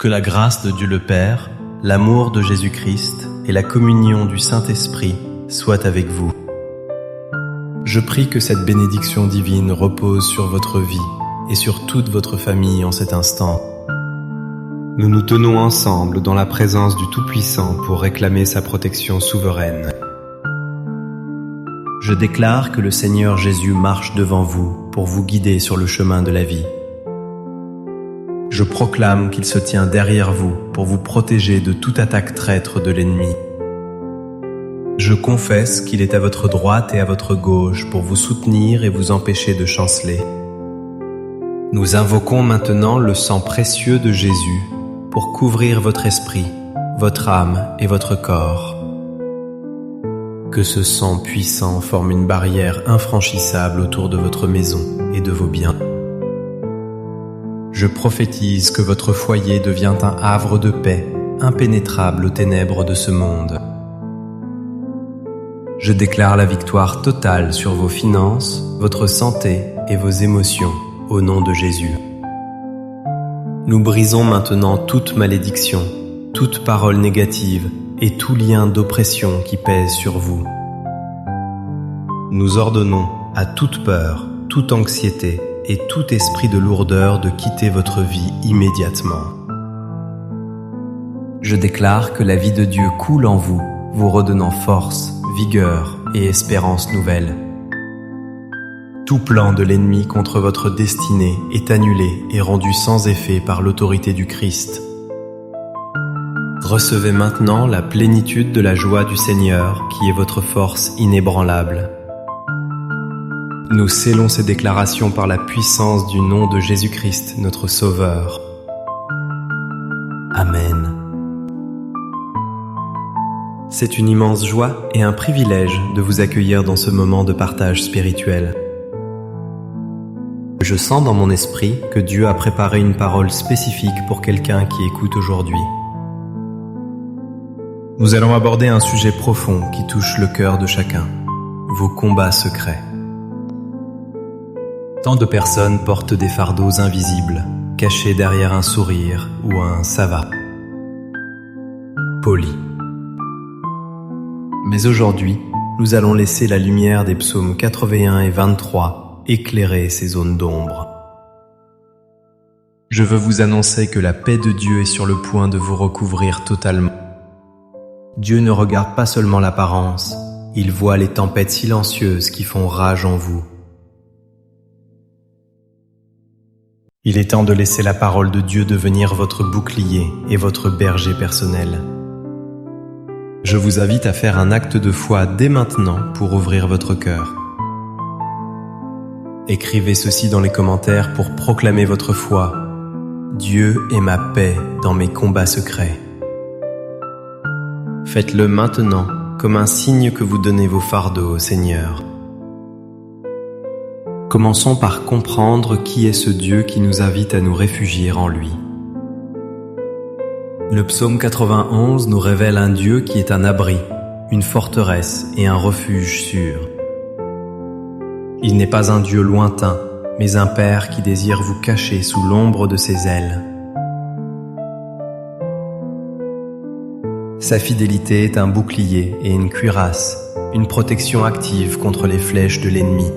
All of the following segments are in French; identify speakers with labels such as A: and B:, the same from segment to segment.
A: Que la grâce de Dieu le Père, l'amour de Jésus-Christ et la communion du Saint-Esprit soient avec vous. Je prie que cette bénédiction divine repose sur votre vie et sur toute votre famille en cet instant. Nous nous tenons ensemble dans la présence du Tout-Puissant pour réclamer sa protection souveraine. Je déclare que le Seigneur Jésus marche devant vous pour vous guider sur le chemin de la vie. Je proclame qu'il se tient derrière vous pour vous protéger de toute attaque traître de l'ennemi. Je confesse qu'il est à votre droite et à votre gauche pour vous soutenir et vous empêcher de chanceler. Nous invoquons maintenant le sang précieux de Jésus pour couvrir votre esprit, votre âme et votre corps. Que ce sang puissant forme une barrière infranchissable autour de votre maison et de vos biens. Je prophétise que votre foyer devient un havre de paix, impénétrable aux ténèbres de ce monde. Je déclare la victoire totale sur vos finances, votre santé et vos émotions, au nom de Jésus. Nous brisons maintenant toute malédiction, toute parole négative et tout lien d'oppression qui pèse sur vous. Nous ordonnons à toute peur, toute anxiété et tout esprit de lourdeur de quitter votre vie immédiatement. Je déclare que la vie de Dieu coule en vous, vous redonnant force, vigueur et espérance nouvelle. Tout plan de l'ennemi contre votre destinée est annulé et rendu sans effet par l'autorité du Christ. Recevez maintenant la plénitude de la joie du Seigneur qui est votre force inébranlable. Nous scellons ces déclarations par la puissance du nom de Jésus-Christ, notre Sauveur. Amen. C'est une immense joie et un privilège de vous accueillir dans ce moment de partage spirituel. Je sens dans mon esprit que Dieu a préparé une parole spécifique pour quelqu'un qui écoute aujourd'hui. Nous allons aborder un sujet profond qui touche le cœur de chacun, vos combats secrets. Tant de personnes portent des fardeaux invisibles, cachés derrière un sourire ou un « ça va » poli. Mais aujourd'hui, nous allons laisser la lumière des psaumes 81 et 23 éclairer ces zones d'ombre. Je veux vous annoncer que la paix de Dieu est sur le point de vous recouvrir totalement. Dieu ne regarde pas seulement l'apparence, il voit les tempêtes silencieuses qui font rage en vous. Il est temps de laisser la parole de Dieu devenir votre bouclier et votre berger personnel. Je vous invite à faire un acte de foi dès maintenant pour ouvrir votre cœur. Écrivez ceci dans les commentaires pour proclamer votre foi. Dieu est ma paix dans mes combats secrets. Faites-le maintenant comme un signe que vous donnez vos fardeaux au Seigneur. Commençons par comprendre qui est ce Dieu qui nous invite à nous réfugier en lui. Le psaume 91 nous révèle un Dieu qui est un abri, une forteresse et un refuge sûr. Il n'est pas un Dieu lointain, mais un Père qui désire vous cacher sous l'ombre de ses ailes. Sa fidélité est un bouclier et une cuirasse, une protection active contre les flèches de l'ennemi.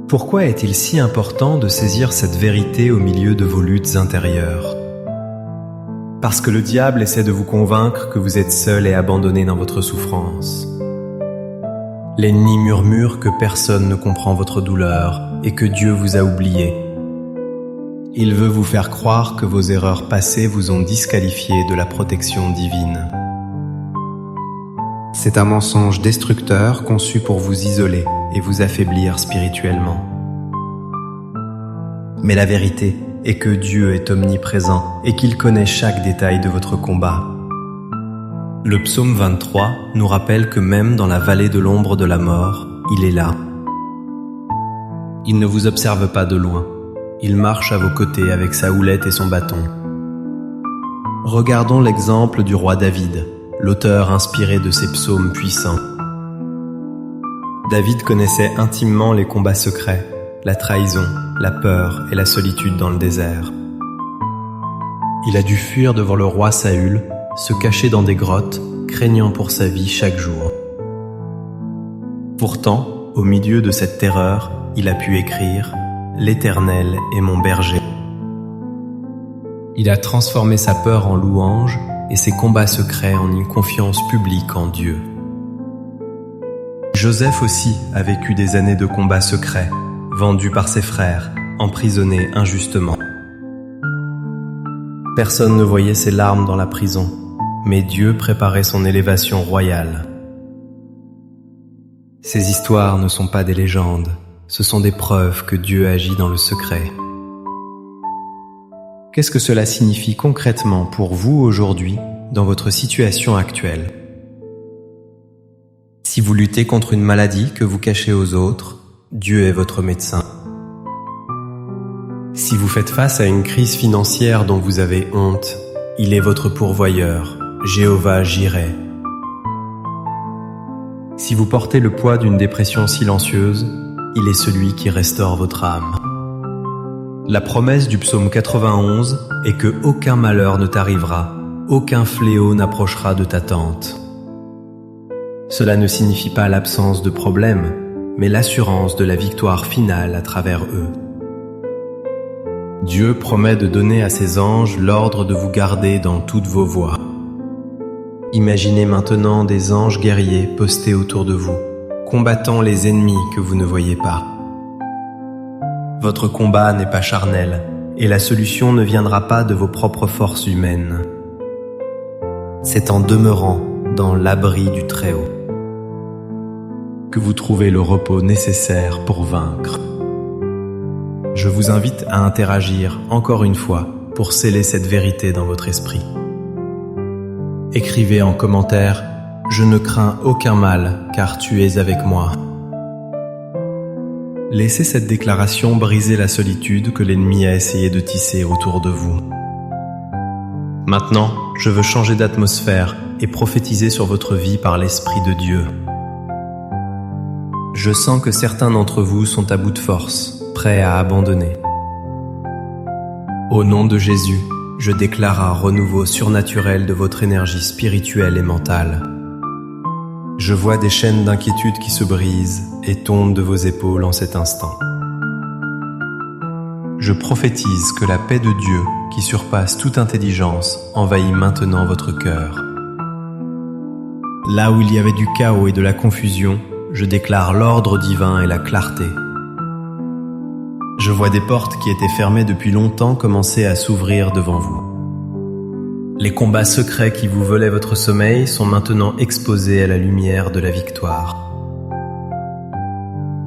A: Pourquoi est-il si important de saisir cette vérité au milieu de vos luttes intérieures ? Parce que le diable essaie de vous convaincre que vous êtes seul et abandonné dans votre souffrance. L'ennemi murmure que personne ne comprend votre douleur et que Dieu vous a oublié. Il veut vous faire croire que vos erreurs passées vous ont disqualifié de la protection divine. C'est un mensonge destructeur conçu pour vous isoler et vous affaiblir spirituellement. Mais la vérité est que Dieu est omniprésent et qu'il connaît chaque détail de votre combat. Le psaume 23 nous rappelle que même dans la vallée de l'ombre de la mort, il est là. Il ne vous observe pas de loin. Il marche à vos côtés avec sa houlette et son bâton. Regardons l'exemple du roi David, l'auteur inspiré de ces psaumes puissants. David connaissait intimement les combats secrets, la trahison, la peur et la solitude dans le désert. Il a dû fuir devant le roi Saül, se cacher dans des grottes, craignant pour sa vie chaque jour. Pourtant, au milieu de cette terreur, il a pu écrire « L'Éternel est mon berger ». Il a transformé sa peur en louange et ses combats secrets en une confiance publique en Dieu. Joseph aussi a vécu des années de combats secrets, vendu par ses frères, emprisonné injustement. Personne ne voyait ses larmes dans la prison, mais Dieu préparait son élévation royale. Ces histoires ne sont pas des légendes, ce sont des preuves que Dieu agit dans le secret. Qu'est-ce que cela signifie concrètement pour vous aujourd'hui, dans votre situation actuelle? Si vous luttez contre une maladie que vous cachez aux autres, Dieu est votre médecin. Si vous faites face à une crise financière dont vous avez honte, il est votre pourvoyeur, Jéhovah Jireh. Si vous portez le poids d'une dépression silencieuse, il est celui qui restaure votre âme. La promesse du psaume 91 est que aucun malheur ne t'arrivera, aucun fléau n'approchera de ta tente. Cela ne signifie pas l'absence de problèmes, mais l'assurance de la victoire finale à travers eux. Dieu promet de donner à ses anges l'ordre de vous garder dans toutes vos voies. Imaginez maintenant des anges guerriers postés autour de vous, combattant les ennemis que vous ne voyez pas. Votre combat n'est pas charnel, et la solution ne viendra pas de vos propres forces humaines. C'est en demeurant dans l'abri du Très-Haut que vous trouvez le repos nécessaire pour vaincre. Je vous invite à interagir encore une fois pour sceller cette vérité dans votre esprit. Écrivez en commentaire « Je ne crains aucun mal, car tu es avec moi ». Laissez cette déclaration briser la solitude que l'ennemi a essayé de tisser autour de vous. Maintenant, je veux changer d'atmosphère et prophétiser sur votre vie par l'Esprit de Dieu. Je sens que certains d'entre vous sont à bout de force, prêts à abandonner. Au nom de Jésus, je déclare un renouveau surnaturel de votre énergie spirituelle et mentale. Je vois des chaînes d'inquiétude qui se brisent et tombent de vos épaules en cet instant. Je prophétise que la paix de Dieu, qui surpasse toute intelligence, envahit maintenant votre cœur. Là où il y avait du chaos et de la confusion, je déclare l'ordre divin et la clarté. Je vois des portes qui étaient fermées depuis longtemps commencer à s'ouvrir devant vous. Les combats secrets qui vous volaient votre sommeil sont maintenant exposés à la lumière de la victoire.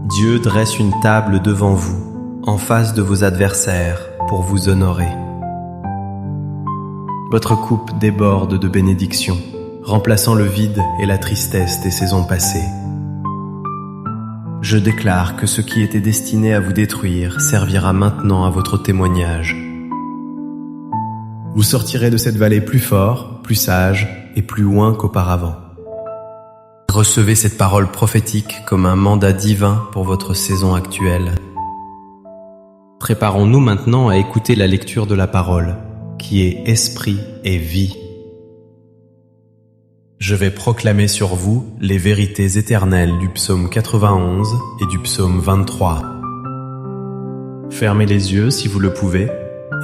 A: Dieu dresse une table devant vous, en face de vos adversaires, pour vous honorer. Votre coupe déborde de bénédictions, remplaçant le vide et la tristesse des saisons passées. Je déclare que ce qui était destiné à vous détruire servira maintenant à votre témoignage. Vous sortirez de cette vallée plus fort, plus sage et plus loin qu'auparavant. Recevez cette parole prophétique comme un mandat divin pour votre saison actuelle. Préparons-nous maintenant à écouter la lecture de la parole, qui est esprit et vie. Je vais proclamer sur vous les vérités éternelles du psaume 91 et du psaume 23. Fermez les yeux si vous le pouvez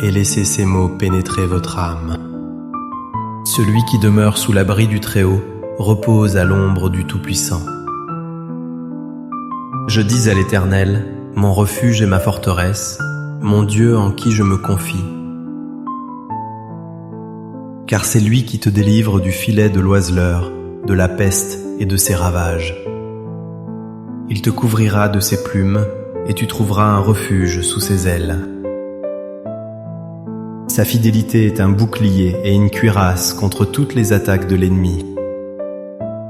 A: et laissez ces mots pénétrer votre âme. Celui qui demeure sous l'abri du Très-Haut repose à l'ombre du Tout-Puissant. Je dis à l'Éternel, mon refuge et ma forteresse, mon Dieu en qui je me confie. Car c'est lui qui te délivre du filet de l'oiseleur, de la peste et de ses ravages. Il te couvrira de ses plumes, et tu trouveras un refuge sous ses ailes. Sa fidélité est un bouclier et une cuirasse contre toutes les attaques de l'ennemi.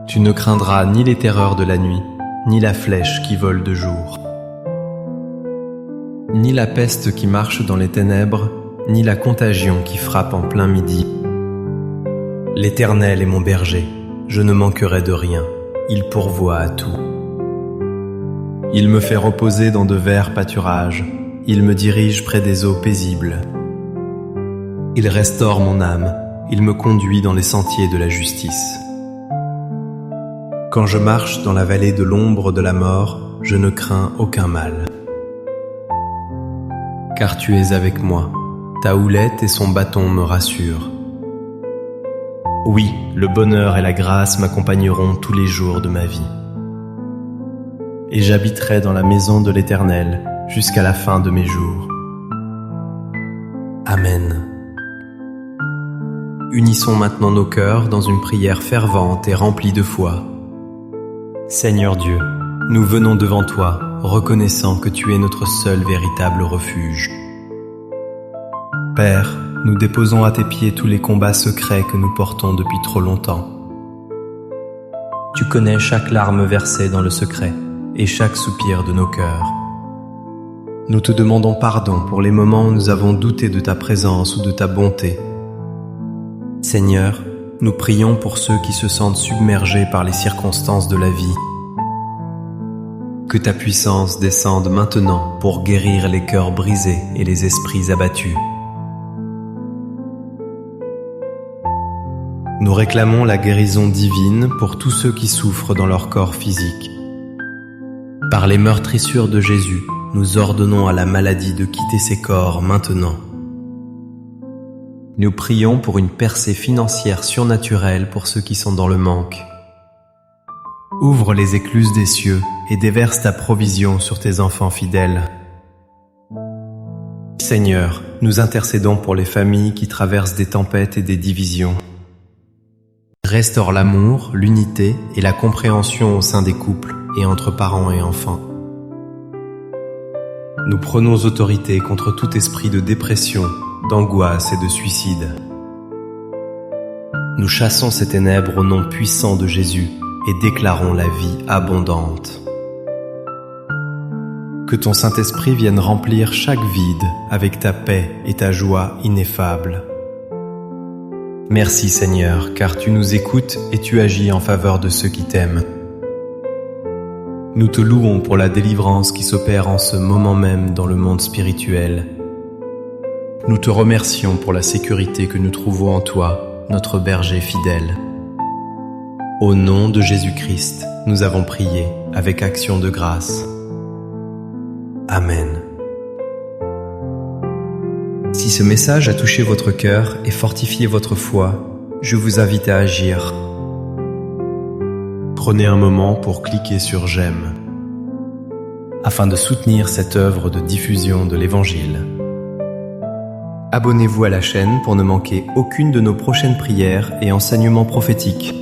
A: Tu ne craindras ni les terreurs de la nuit, ni la flèche qui vole de jour, ni la peste qui marche dans les ténèbres, ni la contagion qui frappe en plein midi. L'Éternel est mon berger, je ne manquerai de rien, il pourvoit à tout. Il me fait reposer dans de verts pâturages, il me dirige près des eaux paisibles. Il restaure mon âme, il me conduit dans les sentiers de la justice. Quand je marche dans la vallée de l'ombre de la mort, je ne crains aucun mal. Car tu es avec moi, ta houlette et son bâton me rassurent. Oui, le bonheur et la grâce m'accompagneront tous les jours de ma vie. Et j'habiterai dans la maison de l'Éternel jusqu'à la fin de mes jours. Amen. Unissons maintenant nos cœurs dans une prière fervente et remplie de foi. Seigneur Dieu, nous venons devant toi, reconnaissant que tu es notre seul véritable refuge. Père, nous déposons à tes pieds tous les combats secrets que nous portons depuis trop longtemps. Tu connais chaque larme versée dans le secret et chaque soupir de nos cœurs. Nous te demandons pardon pour les moments où nous avons douté de ta présence ou de ta bonté. Seigneur, nous prions pour ceux qui se sentent submergés par les circonstances de la vie. Que ta puissance descende maintenant pour guérir les cœurs brisés et les esprits abattus. Nous réclamons la guérison divine pour tous ceux qui souffrent dans leur corps physique. Par les meurtrissures de Jésus, nous ordonnons à la maladie de quitter ses corps maintenant. Nous prions pour une percée financière surnaturelle pour ceux qui sont dans le manque. Ouvre les écluses des cieux et déverse ta provision sur tes enfants fidèles. Seigneur, nous intercédons pour les familles qui traversent des tempêtes et des divisions. Restaure l'amour, l'unité et la compréhension au sein des couples et entre parents et enfants. Nous prenons autorité contre tout esprit de dépression, d'angoisse et de suicide. Nous chassons ces ténèbres au nom puissant de Jésus et déclarons la vie abondante. Que ton Saint-Esprit vienne remplir chaque vide avec ta paix et ta joie ineffables. Merci Seigneur, car tu nous écoutes et tu agis en faveur de ceux qui t'aiment. Nous te louons pour la délivrance qui s'opère en ce moment même dans le monde spirituel. Nous te remercions pour la sécurité que nous trouvons en toi, notre berger fidèle. Au nom de Jésus-Christ, nous avons prié avec action de grâce. Amen. Si ce message a touché votre cœur et fortifié votre foi, je vous invite à agir. Prenez un moment pour cliquer sur « J'aime » afin de soutenir cette œuvre de diffusion de l'Évangile. Abonnez-vous à la chaîne pour ne manquer aucune de nos prochaines prières et enseignements prophétiques.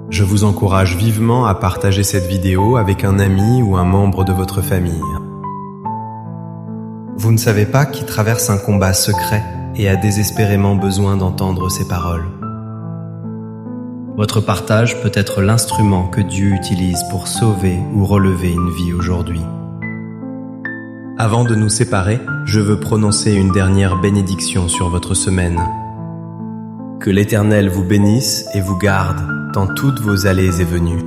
A: Je vous encourage vivement à partager cette vidéo avec un ami ou un membre de votre famille. Vous ne savez pas qui traverse un combat secret et a désespérément besoin d'entendre ces paroles. Votre partage peut être l'instrument que Dieu utilise pour sauver ou relever une vie aujourd'hui. Avant de nous séparer, je veux prononcer une dernière bénédiction sur votre semaine. Que l'Éternel vous bénisse et vous garde dans toutes vos allées et venues.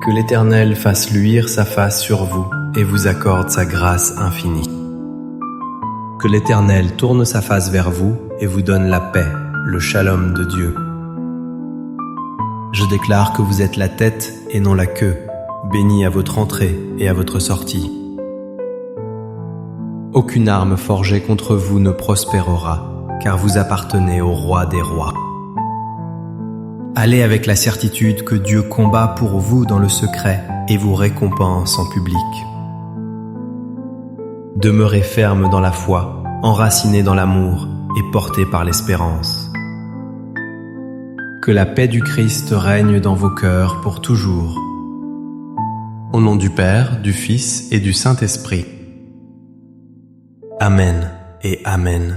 A: Que l'Éternel fasse luire sa face sur vous et vous accorde sa grâce infinie. Que l'Éternel tourne sa face vers vous et vous donne la paix, le shalom de Dieu. Je déclare que vous êtes la tête et non la queue, bénis à votre entrée et à votre sortie. Aucune arme forgée contre vous ne prospérera, car vous appartenez au Roi des rois. Allez avec la certitude que Dieu combat pour vous dans le secret et vous récompense en public. Demeurez ferme dans la foi, enraciné dans l'amour et porté par l'espérance. Que la paix du Christ règne dans vos cœurs pour toujours. Au nom du Père, du Fils et du Saint-Esprit. Amen et Amen.